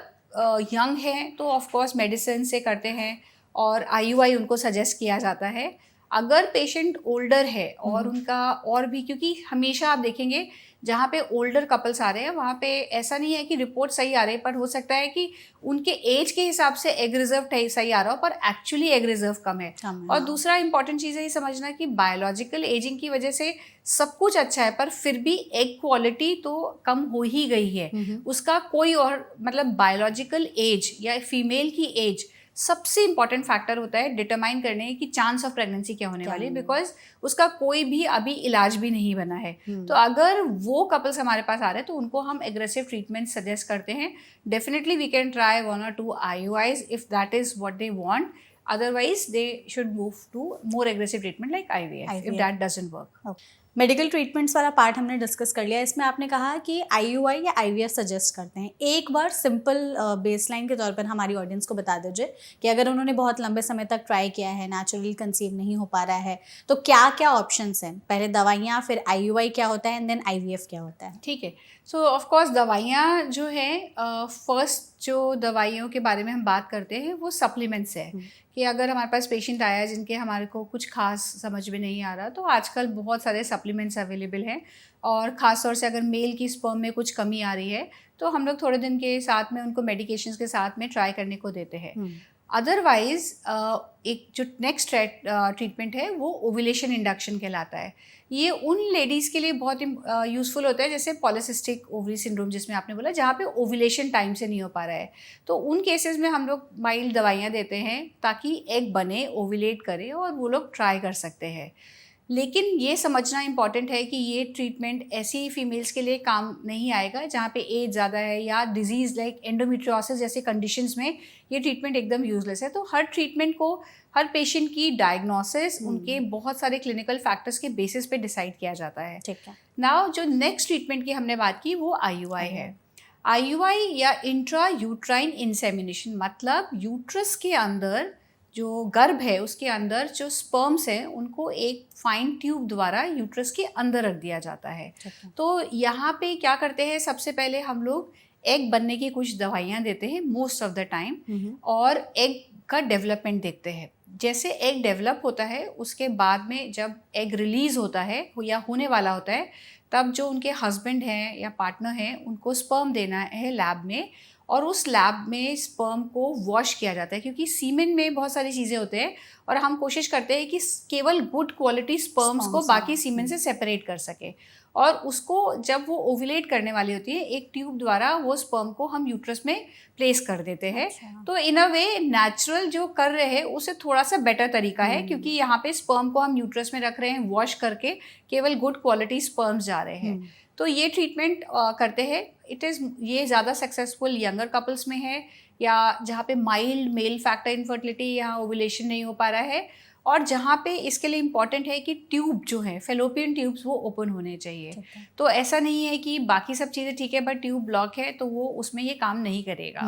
यंग है तो ऑफकोर्स मेडिसिन से करते हैं और IUI उनको सजेस्ट किया जाता है। अगर पेशेंट ओल्डर है और उनका और भी, क्योंकि हमेशा आप देखेंगे जहाँ पे ओल्डर कपल्स आ रहे हैं वहाँ पे ऐसा नहीं है कि रिपोर्ट सही आ रही है, पर हो सकता है कि उनके एज के हिसाब से एग रिजर्व सही आ रहा हो पर एक्चुअली एग रिजर्व कम है। और दूसरा इंपॉर्टेंट चीज़ है ये समझना कि बायोलॉजिकल एजिंग की वजह से सब कुछ अच्छा है पर फिर भी एग क्वालिटी तो कम हो ही गई है। उसका कोई और मतलब बायोलॉजिकल एज या फीमेल की एज सबसे इंपॉर्टेंट फैक्टर होता है डिटरमाइन करने की चांस ऑफ प्रेगनेंसी क्या होने वाली है, बिकॉज उसका कोई भी अभी इलाज भी नहीं बना है। तो अगर वो कपल्स हमारे पास आ रहे हैं तो उनको हम एग्रेसिव ट्रीटमेंट सजेस्ट करते हैं। Definitely we can try 1 or 2 IUIs if that is what they want, otherwise they should move to more aggressive treatment like IVF if that doesn't work. Medical treatments वाला part हमने discuss कर लिया। इसमें आपने कहा कि IUI या IVF suggest करते हैं। एक बार सिंपल बेसलाइन के तौर पर हमारी ऑडियंस को बता दीजिए कि अगर उन्होंने बहुत लंबे समय तक ट्राई किया है, नेचुरली कंसीव नहीं हो पा रहा है, तो क्या क्या ऑप्शंस हैं? पहले दवाइयाँ, फिर IUI क्या होता है एंड देन IVF क्या होता है? ठीक है, सो ऑफकोर्स दवाइयाँ जो हैं, फर्स्ट जो दवाइयों के बारे में हम बात करते हैं वो सप्लीमेंट्स है। कि अगर हमारे पास पेशेंट आया है जिनके हमारे को कुछ खास समझ में नहीं आ रहा, तो आजकल बहुत सारे सप्लीमेंट्स अवेलेबल हैं और ख़ास तौर से अगर मेल की स्पर्म में कुछ कमी आ रही है तो हम लोग थोड़े दिन के साथ में उनको मेडिकेशंस के साथ में ट्राई करने को देते हैं। अदरवाइज एक जो नेक्स्ट ट्रीटमेंट है वो ओव्यूलेशन इंडक्शन कहलाता है। ये उन लेडीज़ के लिए बहुत यूज़फुल होता है जैसे पॉलीसिस्टिक ओवरी सिंड्रोम जिसमें आपने बोला, जहाँ पे ओव्यूलेशन टाइम से नहीं हो पा रहा है। तो उन केसेस में हम लोग माइल्ड दवाइयाँ देते हैं ताकि एग बने, ओव्यूलेट करे और वो लोग ट्राई कर सकते हैं। लेकिन ये समझना इम्पॉर्टेंट है कि ये ट्रीटमेंट ऐसी फीमेल्स के लिए काम नहीं आएगा जहाँ पे एज ज़्यादा है या डिजीज़ लाइक एंडोमेट्रियोसिस जैसे कंडीशंस में ये ट्रीटमेंट एकदम यूजलेस है। तो हर ट्रीटमेंट को हर पेशेंट की डायग्नोसिस उनके बहुत सारे क्लिनिकल फैक्टर्स के बेसिस पे डिसाइड किया जाता है। ठीक है। नाउ जो नेक्स्ट ट्रीटमेंट की हमने बात की वो IUI है। IUI या इंट्रा यूट्राइन इंसेमिनेशन, मतलब यूट्रस के अंदर जो गर्भ है उसके अंदर जो स्पर्म्स हैं उनको एक फाइन ट्यूब द्वारा यूट्रस के अंदर रख दिया जाता है। तो यहाँ पे क्या करते हैं, सबसे पहले हम लोग एग बनने की कुछ दवाइयाँ देते हैं मोस्ट ऑफ द टाइम और एग का डेवलपमेंट देखते हैं। जैसे एग डेवलप होता है उसके बाद में जब एग रिलीज़ होता है या होने वाला होता है तब जो उनके हस्बैंड हैं या पार्टनर हैं उनको स्पर्म देना है लैब में, और उस लैब में स्पर्म को वॉश किया जाता है क्योंकि सीमेन में बहुत सारी चीज़ें होते हैं और हम कोशिश करते हैं कि केवल गुड क्वालिटी स्पर्म्स को बाकी सीमेन से सेपरेट कर सके। और उसको जब वो ओव्यूलेट करने वाली होती है एक ट्यूब द्वारा वो स्पर्म को हम यूट्रस में प्लेस कर देते हैं। तो इन अ वे नेचुरल जो कर रहे हैं उससे थोड़ा सा बेटर तरीका है क्योंकि यहाँ पे स्पर्म को हम यूट्रस में रख रहे हैं वॉश करके, केवल गुड क्वालिटी स्पर्म्स जा रहे हैं। तो ये ट्रीटमेंट करते हैं। ये ज़्यादा सक्सेसफुल यंगर कपल्स में है या जहाँ पे माइल्ड मेल फैक्टर इनफर्टिलिटी या ओव्यूलेशन नहीं हो पा रहा है। और जहाँ पे इसके लिए इम्पॉर्टेंट है कि ट्यूब जो है फेलोपियन ट्यूब्स वो ओपन होने चाहिए। ठीक है। तो ऐसा नहीं है कि बाकी सब चीज़ें ठीक है बट ट्यूब ब्लॉक है तो वो उसमें ये काम नहीं करेगा।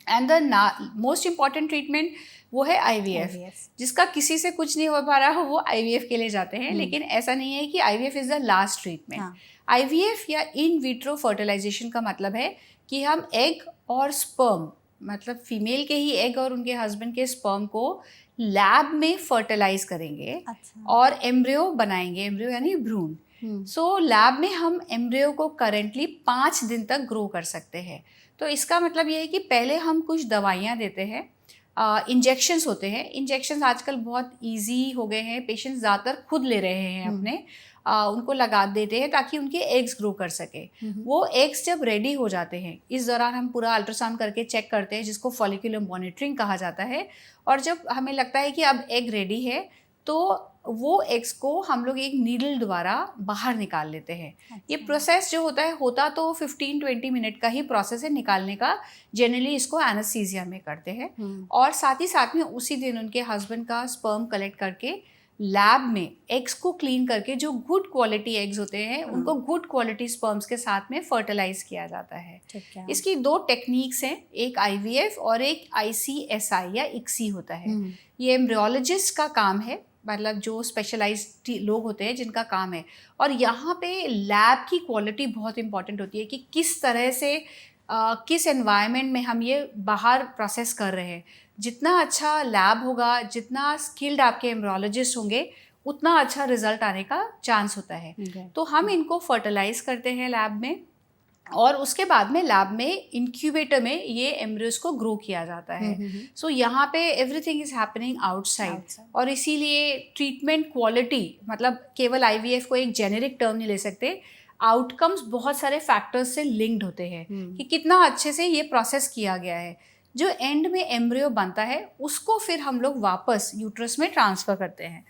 And the most important treatment वो है IVF, जिसका किसी से कुछ नहीं हो पा रहा हो वो IVF के लिए जाते हैं। लेकिन ऐसा नहीं है कि IVF is the last treatment. IVF या इन विट्रो फर्टिलाइजेशन का मतलब है कि हम एग और स्पर्म, मतलब फीमेल के ही एग और उनके हस्बैंड के स्पर्म को लैब में फर्टिलाइज करेंगे। अच्छा। और एम्ब्रियो बनाएंगे, एम्ब्रियो यानी भ्रूण। सो लैब में हम एम्ब्रियो को करेंटली 5 दिन तक ग्रो कर सकते हैं। तो इसका मतलब ये है कि पहले हम कुछ दवाइयाँ देते हैं, इंजेक्शंस होते हैं। इंजेक्शंस आजकल बहुत इजी हो गए हैं, पेशेंट्स ज़्यादातर खुद ले रहे हैं अपने, उनको लगा देते हैं ताकि उनके एग्स ग्रो कर सके। वो एग्स जब रेडी हो जाते हैं, इस दौरान हम पूरा अल्ट्रासाउंड करके चेक करते हैं, जिसको फॉलिकुलर मॉनिटरिंग कहा जाता है। और जब हमें लगता है कि अब एग रेडी है तो वो एग्स को हम लोग एक नीडल द्वारा बाहर निकाल लेते हैं। अच्छा। ये प्रोसेस जो होता तो 15-20 मिनट का ही प्रोसेस है निकालने का। जनरली इसको एनेस्थीसिया में करते हैं। और साथ ही साथ में उसी दिन उनके हस्बैंड का स्पर्म कलेक्ट करके लैब में एग्स को क्लीन करके जो गुड क्वालिटी एग्स होते हैं उनको गुड क्वालिटी स्पर्म्स के साथ में फर्टिलाइज किया जाता है। इसकी 2 टेक्निक्स हैं, एक IVF और एक ICSI या ICSI होता है। ये एम्ब्रियोलॉजिस्ट का काम है, मतलब जो स्पेशलाइज्ड लोग होते हैं जिनका काम है। और यहाँ पे लैब की क्वालिटी बहुत इंपॉर्टेंट होती है कि किस तरह से किस एनवायरनमेंट में हम ये बाहर प्रोसेस कर रहे हैं। जितना अच्छा लैब होगा, जितना स्किल्ड आपके एम्ब्रियोलॉजिस्ट होंगे, उतना अच्छा रिजल्ट आने का चांस होता है। तो हम इनको फर्टिलाइज करते हैं लैब में, और उसके बाद में लैब में इंक्यूबेटर में ये एम्ब्रियोस को ग्रो किया जाता है। सो यहाँ पे एवरीथिंग इज हैपनिंग आउटसाइड। और इसीलिए ट्रीटमेंट क्वालिटी, मतलब केवल IVF को एक जेनेरिक टर्म नहीं ले सकते, आउटकम्स बहुत सारे फैक्टर्स से लिंक्ड होते हैं कि कितना अच्छे से ये प्रोसेस किया गया है। जो एंड में एम्ब्रियो बनता है उसको फिर हम लोग वापस यूट्रस में ट्रांसफ़र करते हैं।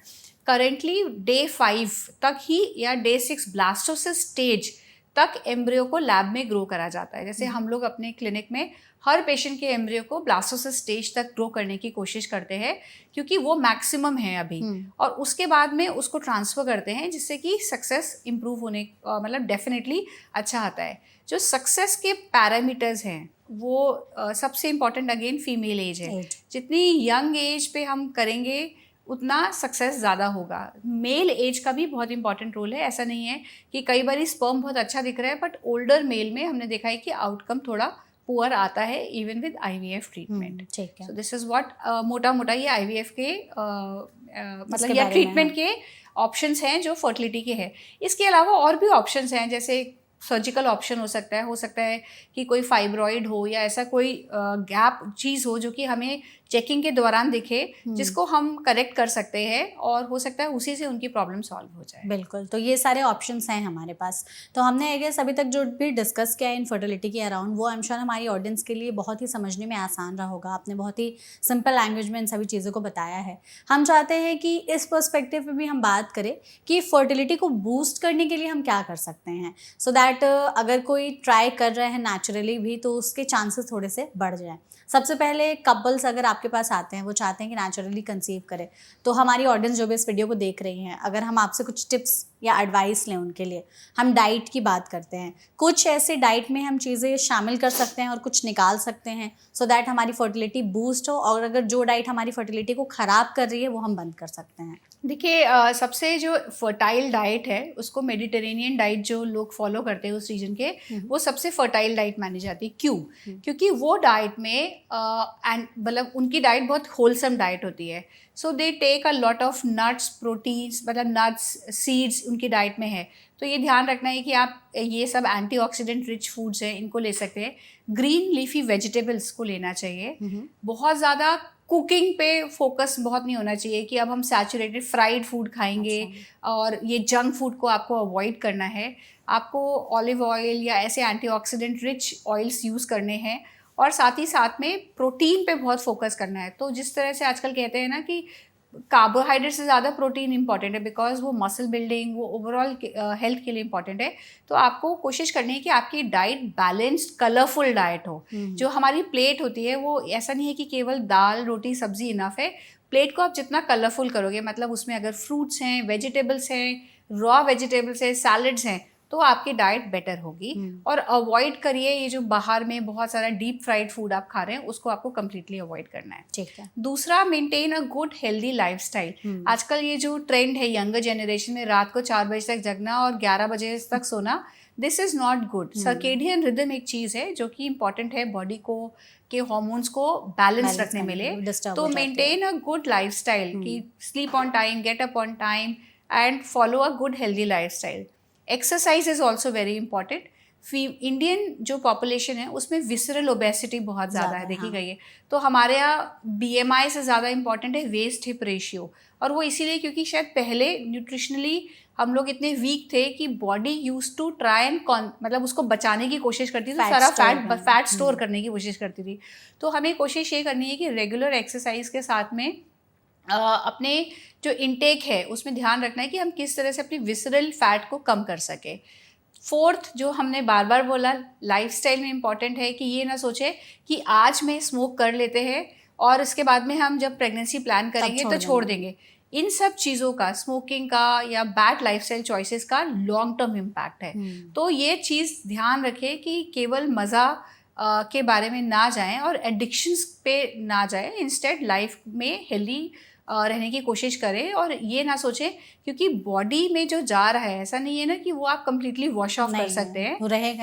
करेंटली डे 5 तक ही या डे 6 ब्लास्टोसिस स्टेज तक एम्ब्रियो को लैब में ग्रो करा जाता है। जैसे हम लोग अपने क्लिनिक में हर पेशेंट के एम्ब्रियो को ब्लास्टोसिस स्टेज तक ग्रो करने की कोशिश करते हैं, क्योंकि वो मैक्सिमम है अभी। और उसके बाद में उसको ट्रांसफ़र करते हैं, जिससे कि सक्सेस इम्प्रूव होने मतलब डेफिनेटली अच्छा आता है। जो सक्सेस के पैरामीटर्स हैं वो सबसे इम्पॉर्टेंट अगेन फीमेल एज है। जितनी यंग एज पे हम करेंगे उतना सक्सेस ज़्यादा होगा। मेल एज का भी बहुत इंपॉर्टेंट रोल है। ऐसा नहीं है कि कई बार स्पर्म बहुत अच्छा दिख रहा है बट ओल्डर मेल में हमने देखा है कि आउटकम थोड़ा पुअर आता है even with IVF treatment. So this is what मोटा मोटा ये IVF के मतलब या ट्रीटमेंट के ऑप्शंस हैं जो फर्टिलिटी के हैं। इसके अलावा और भी ऑप्शंस हैं, जैसे सर्जिकल ऑप्शन हो सकता है कि कोई फाइब्रॉइड हो या ऐसा कोई गैप चीज़ हो जो कि हमें चेकिंग के दौरान दिखे, जिसको हम करेक्ट कर सकते हैं और हो सकता है उसी से उनकी प्रॉब्लम सॉल्व हो जाए। बिल्कुल, तो ये सारे ऑप्शंस हैं हमारे पास। तो हमने आई गेस अभी तक जो भी डिस्कस किया है इनफर्टिलिटी के अराउंड, वो आई एम श्योर हमारी ऑडियंस के लिए बहुत ही समझने में आसान रहा होगा। आपने बहुत ही सिंपल लैंग्वेज में इन सभी चीज़ों को बताया है। हम चाहते हैं कि इस पर्सपेक्टिव में भी हम बात करें कि फर्टिलिटी को बूस्ट करने के लिए हम क्या कर सकते हैं, सो दैट अगर कोई ट्राई कर रहे हैं नेचुरली भी तो उसके चांसेस थोड़े से बढ़ जाएँ। सबसे पहले कपल्स अगर आपके पास आते हैं, वो चाहते हैं कि नेचुरली कंसीव करें, तो हमारी ऑडियंस जो भी इस वीडियो को देख रही हैं, अगर हम आपसे कुछ टिप्स या एडवाइस लें उनके लिए, हम डाइट की बात करते हैं, कुछ ऐसे डाइट में हम चीज़ें शामिल कर सकते हैं और कुछ निकाल सकते हैं सो दैट हमारी फर्टिलिटी बूस्ट हो, और अगर जो डाइट हमारी फर्टिलिटी को ख़राब कर रही है वो हम बंद कर सकते हैं। देखिए, सबसे जो फर्टाइल डाइट है उसको मेडिटेरेनियन डाइट जो लोग फॉलो करते हैं उस रीजन के, वो सबसे फर्टाइल डाइट मानी जाती है। क्यों? क्योंकि वो डाइट में मतलब उनकी डाइट बहुत होलसम डाइट होती है। So they take a lot of nuts, proteins, मतलब नट्स, सीड्स उनकी डाइट में है। तो ये ध्यान रखना है कि आप ये सब एंटीऑक्सीडेंट रिच फूड्स हैं, इनको ले सकते हैं। ग्रीन लीफी वेजिटेबल्स को लेना चाहिए। बहुत ज़्यादा कुकिंग पे फोकस बहुत नहीं होना चाहिए कि अब हम सैचुरेटेड फ्राइड फूड खाएंगे। और ये जंक फूड को आपको अवॉइड करना है। आपको ऑलिव ऑयल या ऐसे एंटीऑक्सीडेंट रिच ऑयल्स यूज़ करने हैं, और साथ ही साथ में प्रोटीन पे बहुत फोकस करना है। तो जिस तरह से आजकल कहते हैं ना कि कार्बोहाइड्रेट से ज़्यादा प्रोटीन इंपॉर्टेंट है, बिकॉज वो मसल बिल्डिंग, वो ओवरऑल हेल्थ के लिए इंपॉर्टेंट है। तो आपको कोशिश करनी है कि आपकी डाइट बैलेंस्ड कलरफुल डाइट हो। जो हमारी प्लेट होती है वो ऐसा नहीं है कि केवल दाल रोटी सब्जी इनफ है। प्लेट को आप जितना कलरफुल करोगे, मतलब उसमें अगर फ्रूट्स हैं, वेजिटेबल्स हैं, रॉ वेजिटेबल्स हैं, सैलड्स हैं, तो आपकी डाइट बेटर होगी। और अवॉइड करिए ये जो बाहर में बहुत सारा डीप फ्राइड फूड आप खा रहे हैं, उसको आपको कम्प्लीटली अवॉइड करना है। ठीक है। दूसरा, maintain a good healthy lifestyle. आजकल ये जो ट्रेंड है यंगर जनरेशन में, रात को 4 बजे तक जगना और 11 बजे तक सोना, this is not good. Circadian rhythm एक चीज़ है जो कि इंपॉर्टेंट है बॉडी को के हॉर्मोन्स को बैलेंस रखने में लिए। तो मेंटेन अ गुड लाइफस्टाइल कि sleep on time, get up on time and follow a good healthy lifestyle. Exercise is also very important. Indian जो पॉपुलेशन है उसमें विसरल ओबेसिटी बहुत ज़्यादा है, देखी गई है। तो हमारे यहाँ BMI से ज़्यादा इंपॉर्टेंट है वेस्ट हिप रेशियो। और वो इसीलिए क्योंकि शायद पहले न्यूट्रिशनली हम लोग इतने वीक थे कि body use to try and मतलब उसको बचाने की कोशिश करती थी, सारा फैट स्टोर करने की कोशिश करती थी। तो हमें कोशिश ये करनी है कि रेगुलर एक्सरसाइज के साथ में अपने जो इनटेक है उसमें ध्यान रखना है कि हम किस तरह से अपनी विसरल फैट को कम कर सके। फोर्थ, जो हमने बार बार बोला, लाइफस्टाइल में इम्पॉर्टेंट है कि ये ना सोचे कि आज में स्मोक कर लेते हैं और इसके बाद में हम जब प्रेगनेंसी प्लान करेंगे तो छोड़ देंगे। इन सब चीज़ों का, स्मोकिंग का या बैड लाइफस्टाइल चॉइसेस का लॉन्ग टर्म इम्पैक्ट है। तो ये चीज़ ध्यान रखें कि केवल मज़ा के बारे में ना जाएं और एडिक्शंस पे ना जाएं। इंस्टेड लाइफ में हेल्दी रहने की कोशिश करें और ये ना सोचें क्योंकि बॉडी में जो जा रहा है ऐसा नहीं है ना कि वो आप कंप्लीटली वॉश ऑफ कर सकते हैं,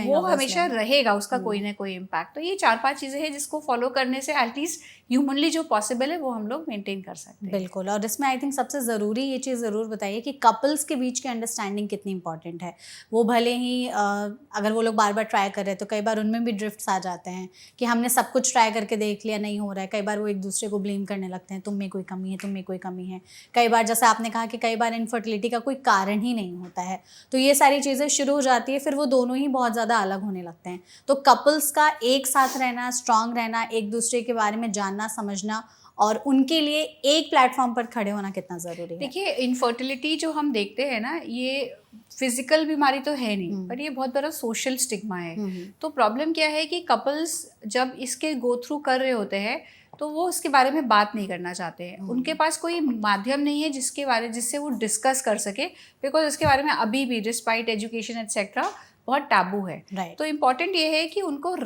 वो हमेशा रहेगा, उसका कोई ना कोई इम्पैक्ट। तो ये 4-5 चीज़ें हैं जिसको फॉलो करने से एटलीस्ट ह्यूमनली जो पॉसिबल है वो हम लोग मेंटेन कर सकते हैं। बिल्कुल। और इसमें आई थिंक सबसे ज़रूरी ये चीज़ ज़रूर बताइए कि कपल्स के बीच की अंडरस्टैंडिंग कितनी इंपॉर्टेंट है। वो भले ही अगर वो लोग बार बार ट्राई कर रहे हैं तो कई बार उनमें भी ड्रिफ्ट्स आ जाते हैं कि हमने सब कुछ ट्राई करके देख लिया, नहीं हो रहा है। कई बार वो एक दूसरे को ब्लेम करने लगते हैं, तुम में कोई कमी है, तुम में कोई कमी है। कई बार जैसे आपने कहा कि कई बार इनफर्टिलिटी का कोई कारण ही नहीं होता है, तो ये सारी चीज़ें शुरू हो जाती है, फिर वो दोनों ही बहुत ज़्यादा अलग होने लगते हैं। तो कपल्स का एक साथ रहना, स्ट्रांग रहना, एक दूसरे के बारे में जानना समझना और उनके लिए एक प्लेटफॉर्म पर खड़े होना कितना ज़रूरी है। देखिए, इनफर्टिलिटी जो हम देखते हैं ना, ये फिजिकल बीमारी तो है नहीं, पर ये बहुत बड़ा सोशल स्टिग्मा है। तो प्रॉब्लम क्या है कि कपल्स जब इसके गो थ्रू कर रहे होते हैं तो वो उसके बारे में बात नहीं करना चाहते हैं। उनके पास कोई माध्यम नहीं है जिससे वो डिस्कस कर सके, बिकॉज उसके बारे में अभी भी डिस्पाइट एजुकेशन एटसेट्रा बहुत टैबू है। तो इम्पॉर्टेंट ये है कि उनको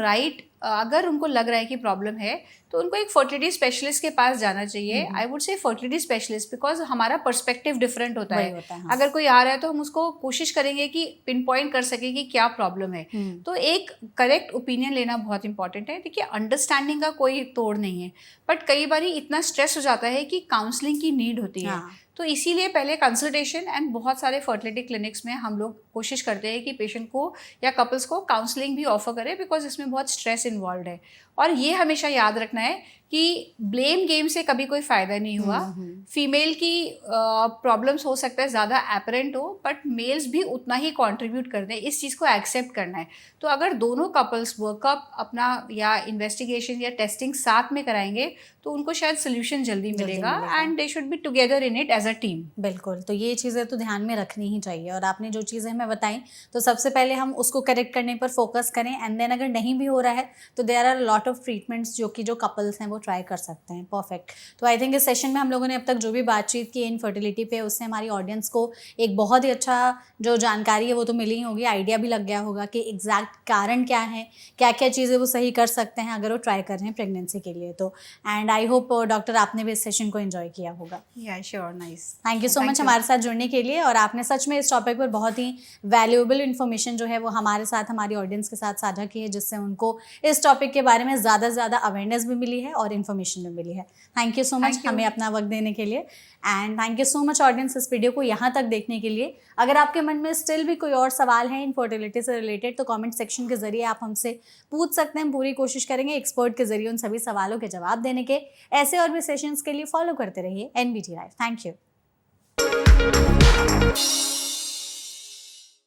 अगर उनको लग रहा है कि प्रॉब्लम है तो उनको एक फर्टिलिटी स्पेशलिस्ट के पास जाना चाहिए। I would say fertility specialist, because हमारा पर्सपेक्टिव डिफरेंट होता है। हाँ। अगर कोई आ रहा है तो हम उसको कोशिश करेंगे कि पिन पॉइंट कर सके कि क्या प्रॉब्लम है। तो एक करेक्ट ओपिनियन लेना बहुत इंपॉर्टेंट है। देखिए, अंडरस्टैंडिंग का कोई तोड़ नहीं है, बट कई बार इतना स्ट्रेस हो जाता है कि काउंसलिंग की नीड होती है। तो इसीलिए पहले कंसल्टेशन एंड बहुत सारे फर्टिलिटी क्लिनिक्स में हम लोग कोशिश करते हैं कि पेशेंट को या कपल्स को काउंसलिंग भी ऑफर करें, बिकॉज इसमें बहुत स्ट्रेस इन्वॉल्व है। और ये हमेशा याद रखना है कि ब्लेम गेम से कभी कोई फ़ायदा नहीं हुआ। फीमेल की प्रॉब्लम्स हो सकता है ज़्यादा एपरेंट हो, बट मेल्स भी उतना ही कंट्रीब्यूट कर दें, इस चीज़ को एक्सेप्ट करना है। तो अगर दोनों कपल्स वर्कअप अपना या इन्वेस्टिगेशन या टेस्टिंग साथ में कराएंगे तो उनको शायद सोल्यूशन जल्दी मिलेगा and they should be together in it as a team. बिल्कुल। तो ये चीज़ें तो ध्यान में रखनी ही चाहिए। और आपने जो चीज़ें हमें बताई तो सबसे पहले हम उसको करेक्ट करने पर फोकस करें, एंड देन अगर नहीं भी हो रहा है तो there are lot of treatments जो कपल्स हैं वो ट्राई कर सकते हैं। परफेक्ट। तो आई थिंक इस सेशन में हम लोगों ने अब तक जो भी बातचीत की इनफर्टिलिटी पे, उससे हमारी ऑडियंस को एक बहुत ही अच्छा जो जानकारी है वो तो मिली ही होगी, आइडिया भी लग गया होगा कि एग्जैक्ट कारण क्या है, क्या क्या चीज़ें वो सही कर सकते हैं अगर वो ट्राई कर रहे हैं प्रेगनेंसी के लिए। तो एंड आई होप डॉक्टर आपने भी इस सेशन को एंजॉय किया होगा। या sure, nice. Thank you so much हमारे साथ जुड़ने के लिए। और आपने सच में इस टॉपिक पर बहुत ही वैल्यूएबल इन्फॉर्मेशन जो है वो हमारे साथ, हमारी ऑडियंस के साथ साझा की है, जिससे उनको इस टॉपिक के बारे में ज़्यादा से ज़्यादा अवेयरनेस भी मिली है और इन्फॉर्मेशन भी मिली है। थैंक यू सो मच हमें अपना वक्त देने के लिए। And thank you so much audience इस वीडियो को यहाँ तक देखने के लिए। अगर आपके मन में स्टिल भी कोई और सवाल है इनफर्टिलिटी से रिलेटेड तो कमेंट सेक्शन के जरिए आप हमसे पूछ सकते हैं। हम पूरी कोशिश करेंगे एक्सपर्ट के जरिए उन सभी सवालों के जवाब देने के। ऐसे और भी सेशंस के लिए फॉलो करते रहिए NBT लाइव। Thank you.